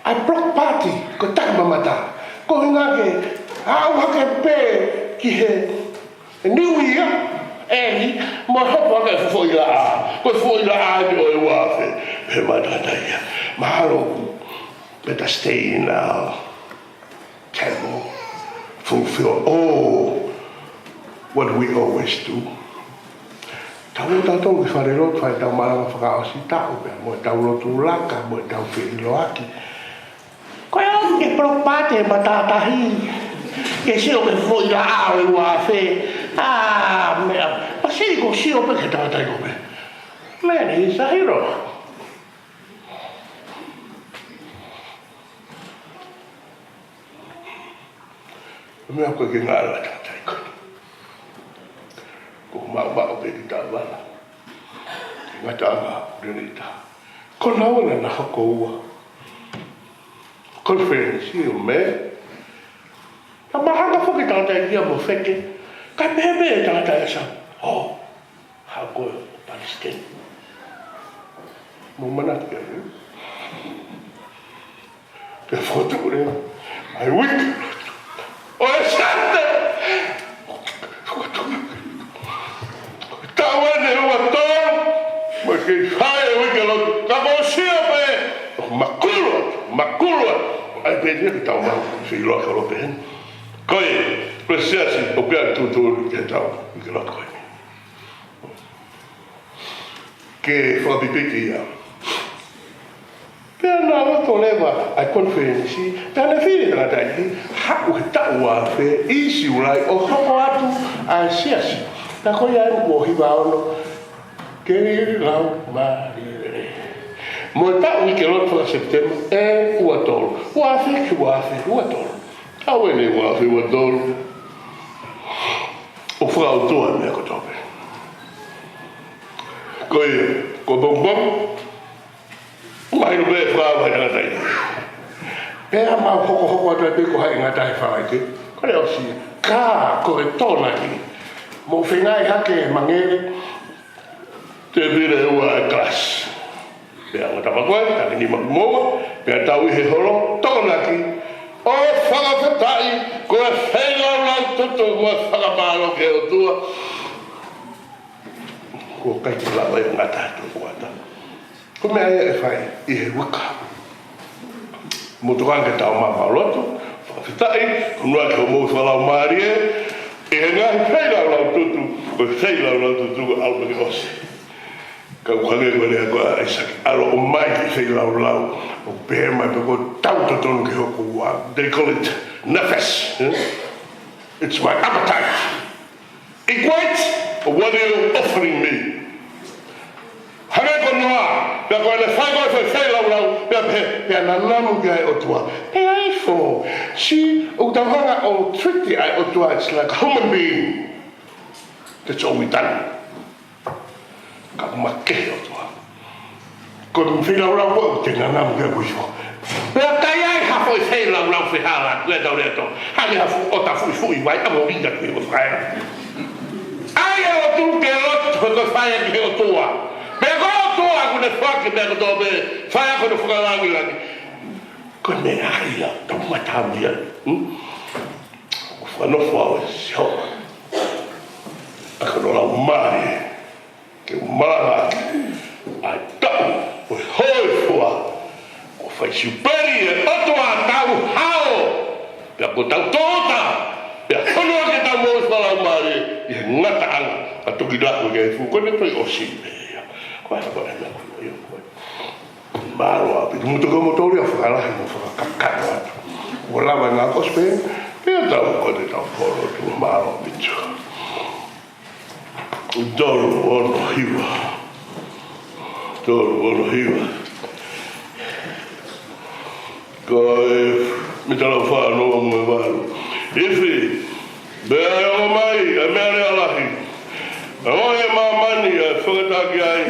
ai block party ko tak mamata ko ngake au hake pe ki he new year eli mo hopo ka fo ila ko fo ila jo e wafe pe madata ya mahalo better stay in temple fulfill all what we always do. Tau tau ki whare rotu whai tau marama whakaosi tau pia mo tau rotu laka mo tau whiri loaki. Koe au ke propate matatahi ke sio ke fwoi la au e wafe mea ma siri ko sio pe ke tau tai kope man he's a hero. Mea koe ke ngāra tau tai kope ko mau pe ki tā wala. Ngā tāngā renita. Ko naona na hako ua. Conference o me. Na mahanga whuki tātai kia mo wheke. Kai pehe e tātai asa. Oh, hako o Palestine. Mo manaki ane. Te whotu rea. Ai wiki. O e sante. Tawane ua tōru. Ma ke whae wiki lo. Ka mo sia pe. Makulua. Ai pēdia ki tau mau, si loka lo pēhen. Koe, presiasi, o pēr tūtūru ki tau, ki loka koe. Ke whapipiki ia. Pēr nā wato lewa, ai konferensi, tāna whiri tāna taiki, haku he tau a whē, isi urai, o hoko atu, ai siasi. Nā koe ai mo hiwa ono, ke lau marire. Mo tau i ke loto a September, ua tolu. Ua tolu. Au ene ua tolu. O whakau toa mea ko tope. Ko bongbong, mai no be whakau hai ngatai. Pea mau hoko atai pe ko hai ngatai whakaite. Kore au si, kā ko e tōna ki. Mo whengai hake mangere, te vire ua e klas. Pea ngata makoe, taki ni makumoa, pea tau i he holo, tōna ki, o whakawhatai, ko e whenau lau tutu, ko e whakamālo ke o tua. Ko kai ki lawa e ngata atu kuata. Ko mea e whai, i he waka. Motukange tau mama loto, whakawhatai, ko nua ke o mou whalau maari e he ngahi whenau lau tutu, ko e whenau lau tutu, ko alpa ki ose. Kau khange ko le ko Isaac alo o mai ki sei lau o pe mai ko tau to tonu ki hoku wa they call it nafas. It's my appetite. Equate what are you offering me? Hame ko noa pe ko le fai ko sei lau pe na namu ki ai o tua pe ai fo si o tawanga o treaty ai o tua it's like a human being. That's all we done. Ka makeho toa. Ko whila ura wo te ngana mo ke kuiso. Pea kai ai ha foi whila ura whihala le tau le to. Hali ha fu o ta fu vai a mo vinga ki o fai. Ai o tu ke o to fai ki o tua. Me go tua ku ne fuck me go be. Fai ko no fuka langi langi. Ko me ai la to mata dia. Fa no fo so. Ako no la mai. Que mala ai tau o hoi fua o fai superi e otua tau hao pia ko tau tota pia kono ke tau mo fala mari e ngata anga a tuki dako ke fu ko ne toi o simbe ko ana ko na ko yo ko maro api muto ko motori a fala mo fa kakka o lava na ko spe pia tau ko te tau foro tu maro bicho. Doro ono hiwa. Ko e mitala wha noa mo e waru. Iwi, bea o mai, e mea rea lahi. A o e mamani e whakataki ai.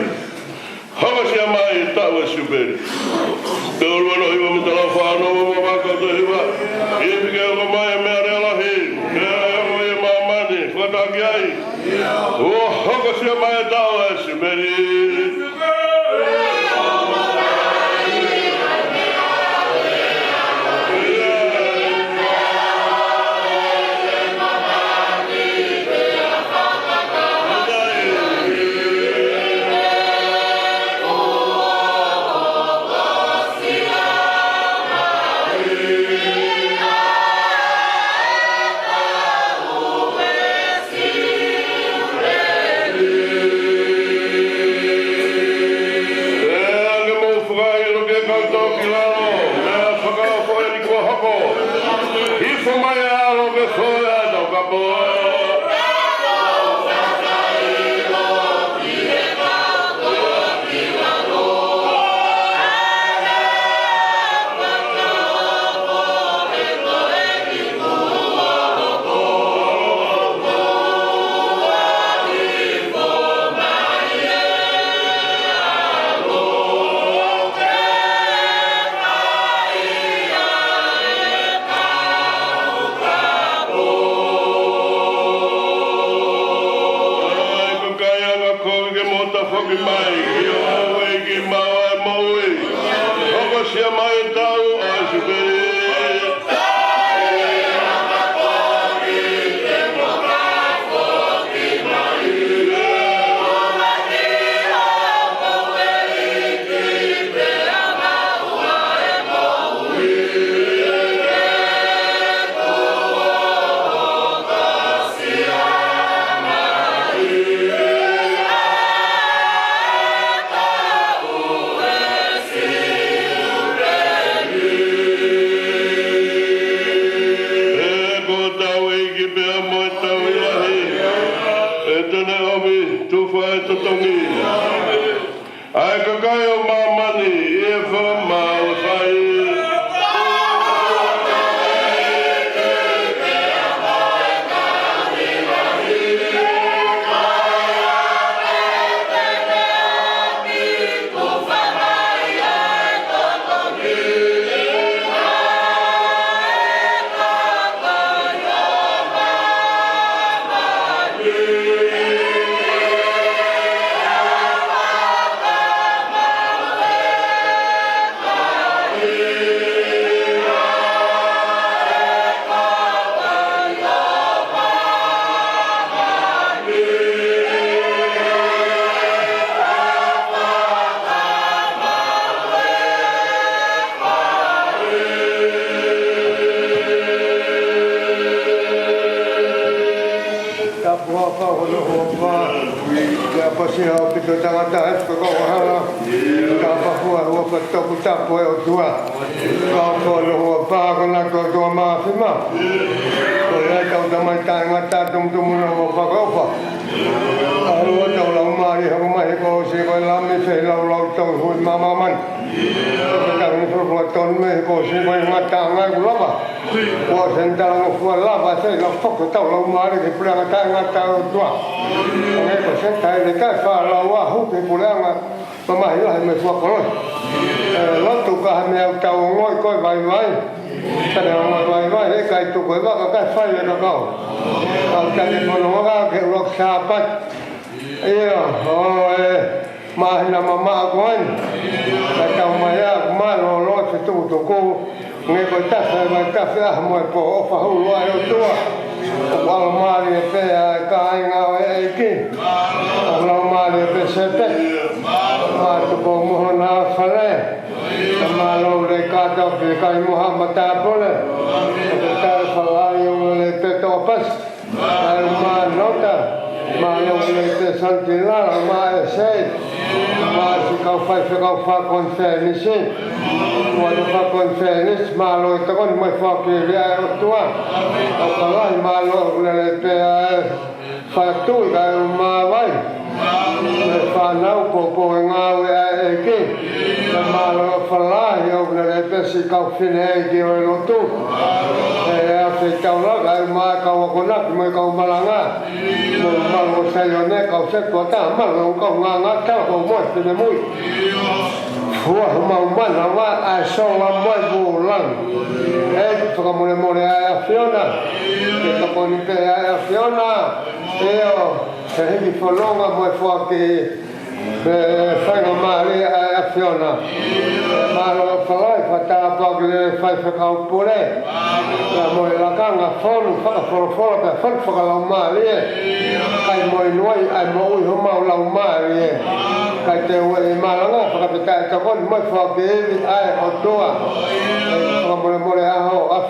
Haka sia mai tau e superi. Doro ono hiwa mitala wha noa mo wakata hiwa. Iwi ke o mai e mea rea lahi. Bea o e mamani, whakataki ai. Oh, haka sia mai tau e superi. fomaya lo que joda do capo.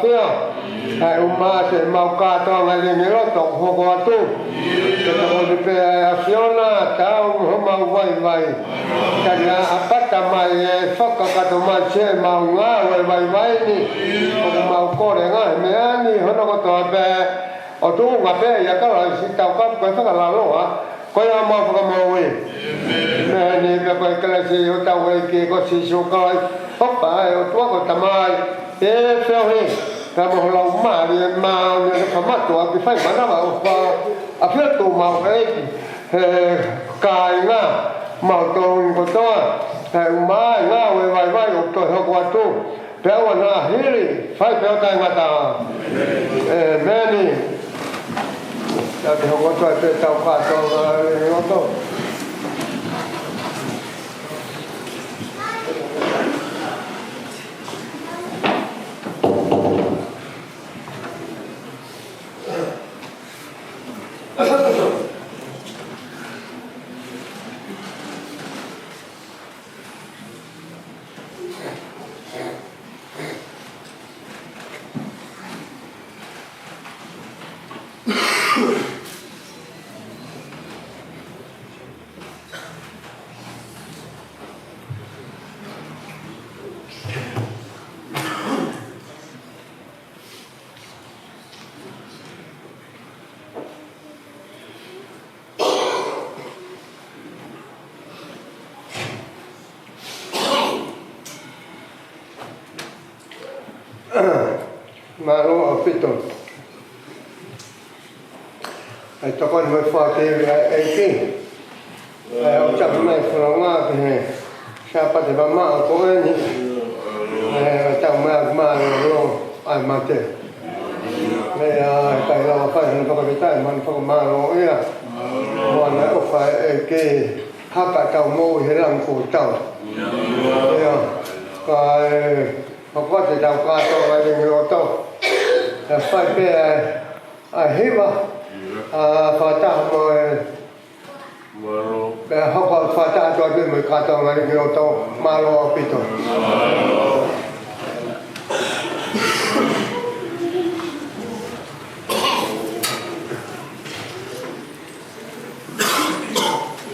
fia ai uma se mau kato ngai ni roto hoko atu te ko ni pe afiona ta mau vai kana apata mai foka kato mai che mau nga vai ni ko mau kore nga me ani hono ko to pe o tu nga pe ya ka la si ta ka ko fa la lo ha ko ya mau fa mau we me ni pe ko ka si o ta we ke ko si su ka hopa o tu ko tamai e fe he Kamu lau mari mau ni kamu tu abi fai mana mau fa afir tu mau kai nga mau tu ko to mai nga vai o to ho ko tu pe na hiri fai pe ta nga ta meni ta te ho ko to pe ta ka to ngo to Malo apito. Ai toko ni fa te ai ki. Ai o chap mai fro nga pe. Siapa te mama ko ni. Ai ta ma lo ai ma te. Me ai kai lo fa ni ko ka ta man ko ma lo ia. Mo na o fa ki ha pa ta mo he ram ko ta. Ia. Kai ko te ta ka to ai ni lo to. Fai pe a hiva fa ta mo pe ho ko fa ta to be mo ka to ngai ni to malo pito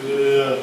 Yeah.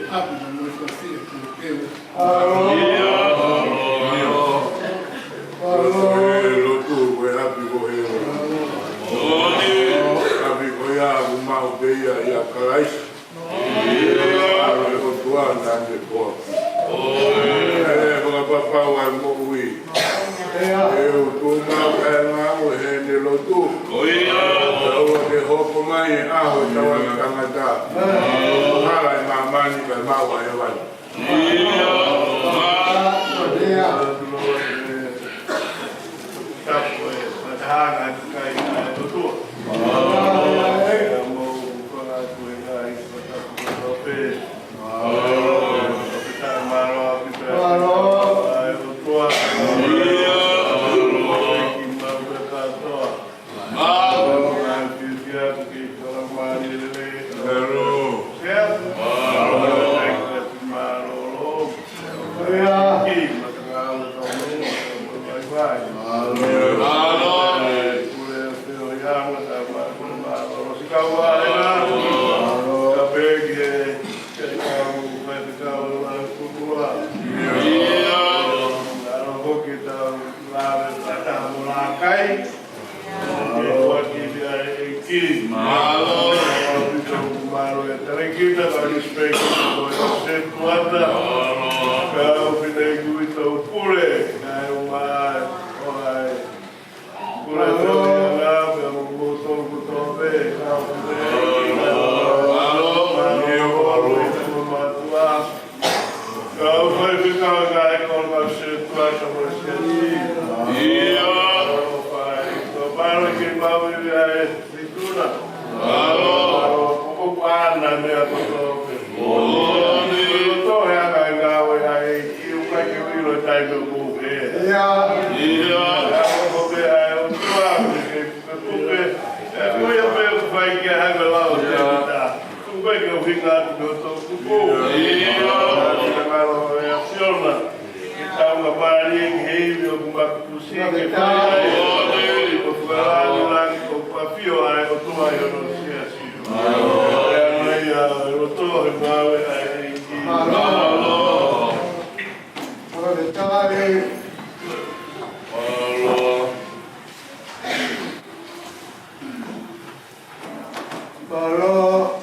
Happy na noi fa fia tu che lo tu we happy go here happy go ya mau be ya Christ o tu anda de po o papa wa mo wi eu tu mau o he lo tu o de hopo mai a o tawa kangata hala mama ni ba ma wa ya wa Oh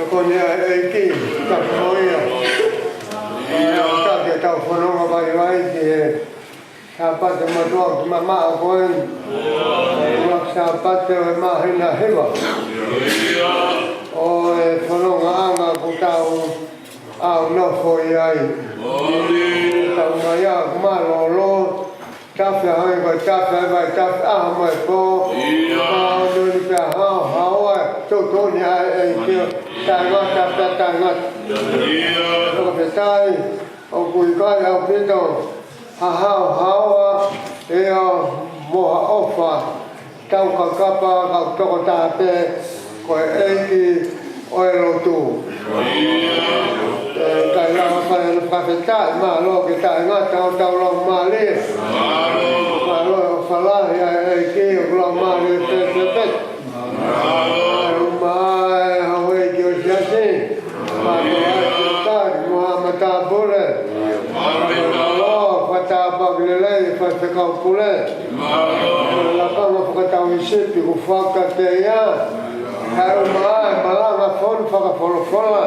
con chi sta io che sta fuori vai che sapat madok mama koin sapat ma hina heba o folong anga kutau au no foi ai tau maya malolo tafe ai vai tafe mai po no ni pa ha to ni ai que ta ngat ko petai o kui kai au pito hawa moha ofa tau kakapa kau toko tāpe koe eiki oe lotu kai lawa kai whawhetai maa lo ke tai ngata o tau lau maa lia maa lo o whalahi eiki o lau maa lia pet maa e hau eiki o siasi maa lo aiki tai moha mata bule Fatapag lelei fatakau pule la kama fakatau isipi kufaka teia haru mai malanga fon faka folofola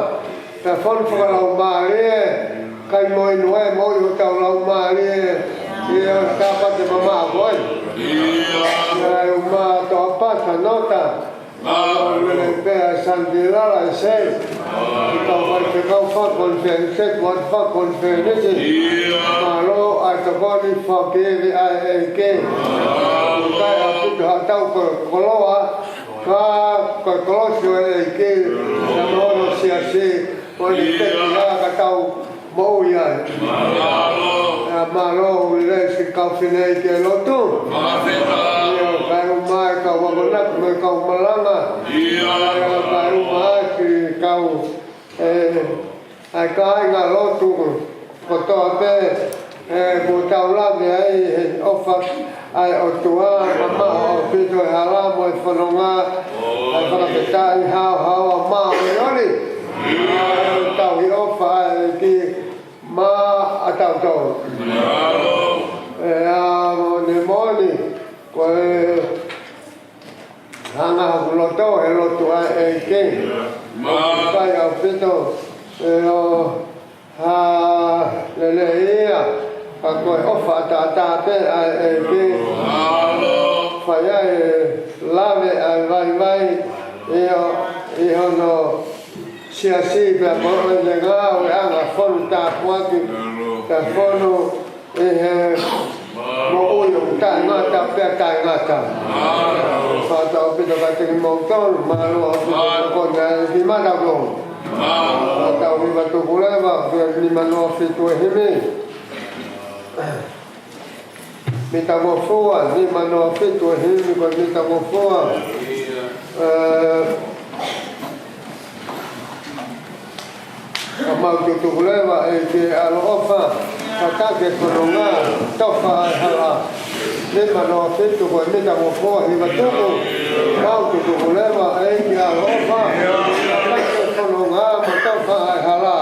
ta fon faka lau marie kai moi noe moi utau lau marie ia tapa te mama boy haru ma to pata nota le pe sandilala sei kau fatakau fa konferense buat fa konferense malo body forgive ke kai aku dah tahu koloa ka kolosio ke namoro siasi politik ya tahu mau ya malo le si kau finai ke lotu ya baru mai kau wagonat mai kau malanga ya baru mai kau ai kai ngalotu koto pe ko tau la me ai ofa ai o tua mama o pito hala mo fononga ai para petai ha ma yoni tau i ofa ki ma atau to ne moni ko hanga loto loto ai ke ma kai o pito ha le ia koe ofa ta pe ai ke fai ai lave ai vai e no sia pe mo le ngau anga fon ta puaki ta fono mo uyo ta ngata pe ta ngata fa ta pe ta te mo ton ma lo ko na di mana go ta wi va to buleva per ni mano fitu himi metamorfoa ni mano fitu himi ko metamorfoa Amau ke tu buleva e ke alofa katake kononga tofa hala ni mano fitu ko metamorfoa ni matuko mau ke tu buleva e ke alofa katake kononga tofa hala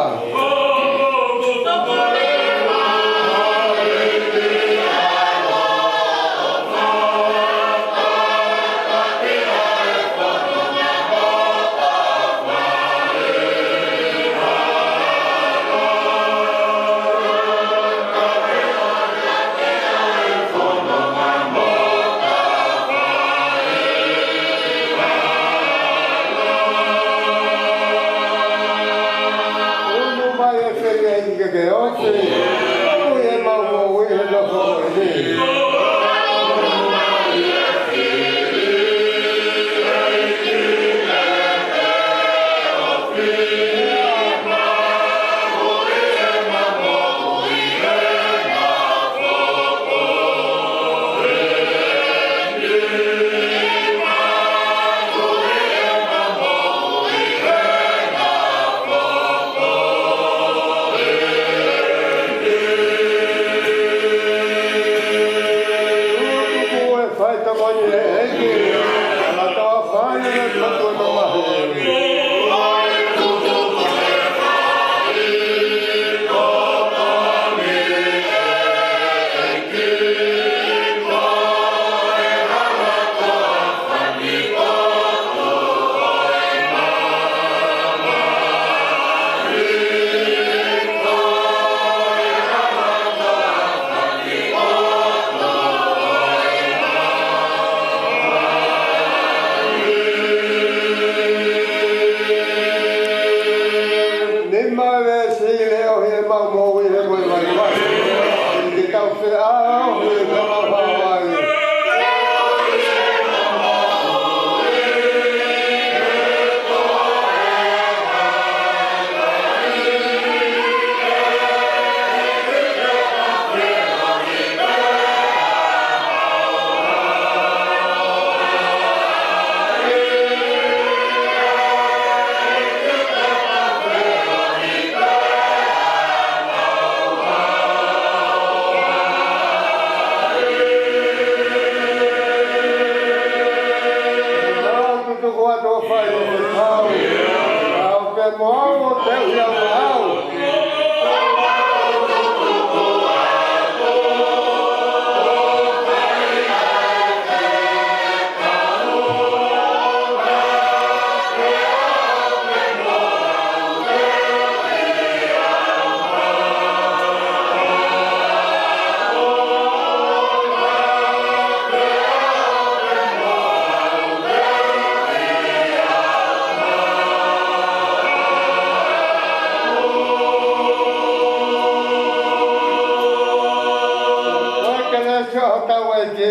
mo te ia au.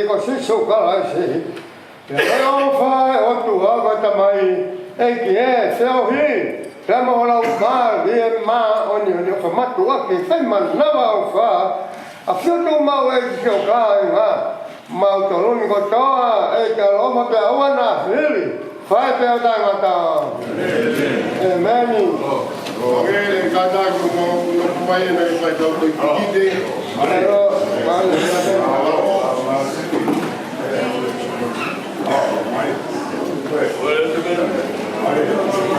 Ko sisu kalasi. Ya fa o tu aga tamai e ki e se o hi. Tama o lau ma vie ma o ni o ka matu ake sai man lava o fa. A fiutu mau e ki o ka inga. Mau toluni ko toa e ka loma pe awana hili. Fai pe o tangata. Amen. Ogele kada como no pai na fai do kite. Alo, vale. Well,